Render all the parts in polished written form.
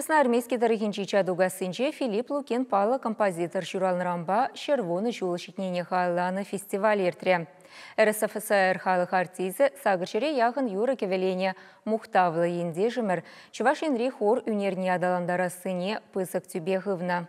Красноармейский дорогинчий чадугасынче Филипп Лукин пала композитор журналрамба Червоны жулы шитнене хайланы фестиваль ертре. РСФСР халық артизы сағыршыре яғын юры кевелене мұқтавлы енде жымыр. Чуваш енри хор үнерне адаландара сыне пысық тюбе ғывна.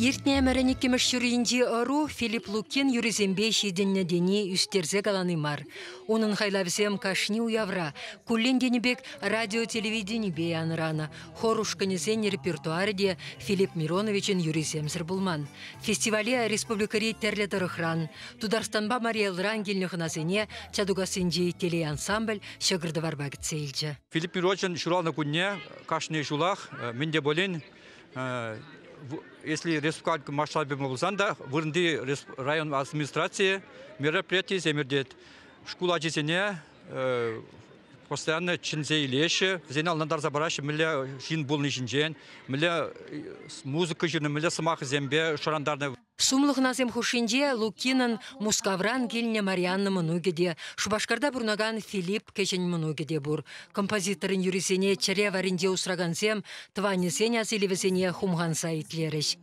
Ертне әмәрәне кемеш жүрейінде ару Филипп Лукин юризембе шеденне дене үстерзе галанымар. Оның хайлавсем кашни уявра, куллен денебек радио-телевидение беяныраны. Хорушканезен репертуарде Филипп Мироновичен юриземсір булман. Фестивале республикари тәрлі тұрықран. Тударстанба Мария Лрангелнюханазене чадугасынде телеансамбль шағырды варбагыт сейлді. Филипп Мироновичен шуралны күнне кашни шулах, менде болен если республика масштабе болсан да, вырынды район администрации мероприятия земердет. Школа жесене постоянно чинзе илеші, зенал надар забарашы мілі жин болны жинжен, мілі музыка жины, мілі сымақ зембе шарандарды. Сумлық назем хушинде Лукинын Мускавран келіне Марианны мұнугеде, Шубашкарда бұрнаган Филипп кешен мұнугеде бұр. Композиторын юрисене чаре варинде усраганзем, тванесене азилевесене хумганса итлереш.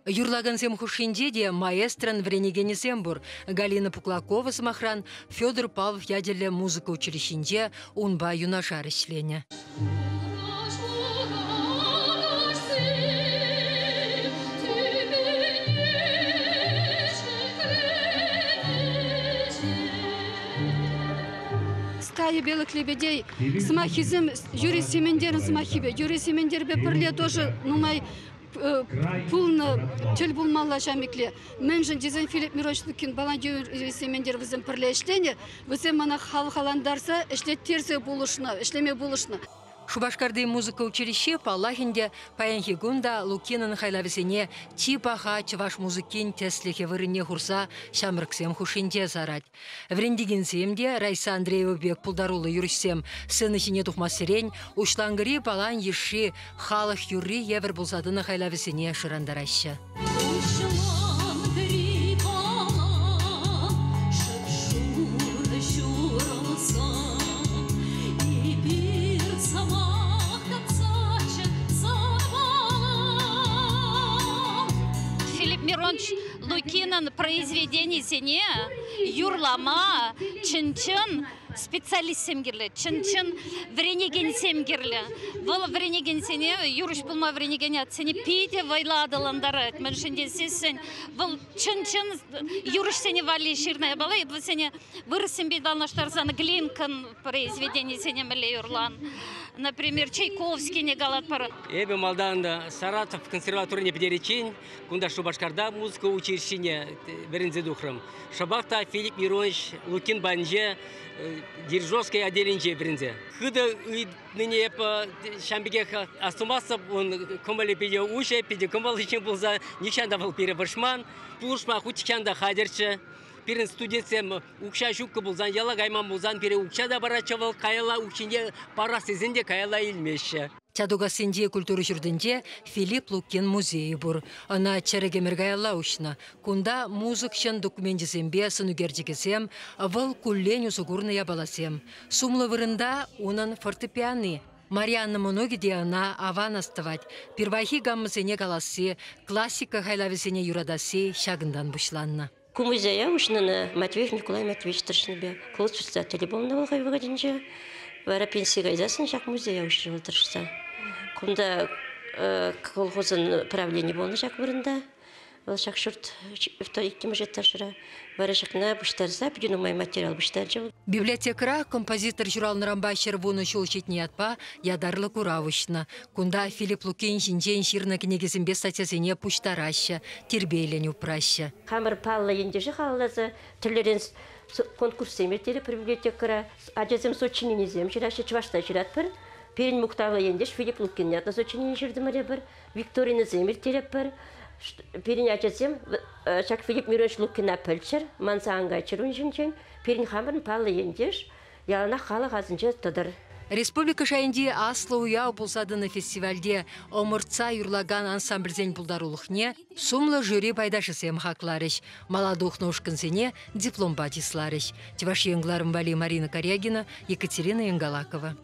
Юрлагансем хушинде де маэстран вренегенесем бұр. Галина Пуклакова смахран, Федор Павлов ядерле музыка училищенде унба юнашар ишлене. Стая белых лебедей, смахизм, Юрий Семендерин смахибе. Юрий Семендер беперле тоже, май пулны тел булмалла жамикле. Менжен дизайн Филипп Миронович Лукин балан Юрий Семендер візім пірле іштене, візім мана халқаландарса, ішлет терсе булышны, ішлеме булышны. Шубашкарды музыка училище паллахинде паянхигунда Лукинын хайлавесене типаха чываш музыкин теслихе вырыне хурса шамрыксем хушинде зарать. Врендигенсемде Райса Андреева бек пулдарулы юришсем сынышине тухмасырень ушлангыри палан еши халық юрри евер булсадыны хайлавесене шырандараща. Лукинын произведение сене юрлама чын-чын специалист семгерлі, чын-чын вренеген семгерлі. Бұл вренеген сене, юрыш бұлма вренеген атсене пейте вайладыландары. Мәншінде сесен, бұл чын-чын юрыш сене вали ширная бала, едва сене вырысым бейдалнаштарзаны Глинкан произведение сене мәлі юрлан. Например, Чайковский не галат пара. Эбе малданда Саратов консерватория педеречень, кунда Шубашкарда музыка училищене берензе духрам. Шабахта Филипп Миронович Лукин банже Диржовская отделенче берензе. Хыда ныне по шамбиге астумаса он комали педе уше, педе комал için булза ничанда был перебашман, пулушма хучканда хадерче. Перен студентсем укша шукка булзан яла гайман булзан пере укша да барачавал каяла укшинде пара сезинде каяла илмеше. Чадугасынде культура жүрдінде Филипп Лукин музейі бұр. Ана чәрегемергайла ұшына. Кунда музыкшын документизембе сынугердегізем, выл куллен усугурная баласем. Сумлы вырында унын фортепианы. Марианна Моногиде ана аван аставать. Первахи гаммысене галасы, классика хайлавесене юрадаси шагындан бұшланна. Кумузея ушнана Матвеев Николай Матвеевич Торшнебе. Клод председатель болна выгодинче. Вара пенсия изасын жак музея ушрыл торшса. Кунда колхозын правление болна жак вырында. Ол жак шурт вторикке может ташыра. Вара жакна буштарса, пидюнумай материал буштаржы. Библиотекара композитор журалнырамба Червоны шулчетне атпа ядарлы куравышна. Кунда Филипп Лукин жинжен ширна книгизембе статьясене пуштараща, тербейлен упраща. Хамыр палла ендежі халлазы, түрлерен конкурс емертері библиотекара, ажазем сочиненезем, жирашы чвашта жират бір, перен мұқтавы ендеш Филипп Лукин ятна сочинене жирдімірі бір, Викторина земертері бір, перенятетем, чак Филипп Миронович Лукина пельчер, мансанга черунжинчен, перенхамбен палы ендеш, ялана халы газынче тыдыр. Республика шайынде аслы уяу болсадыны фестивальде омыртса юрлаган ансамбльзен пулдарулықне сумлы жюри пайдашысем хакларыш, маладухны ушкынсене диплом батисларыш. Тиваш еңгларым Марина Корягина, Екатерина Янгалакова.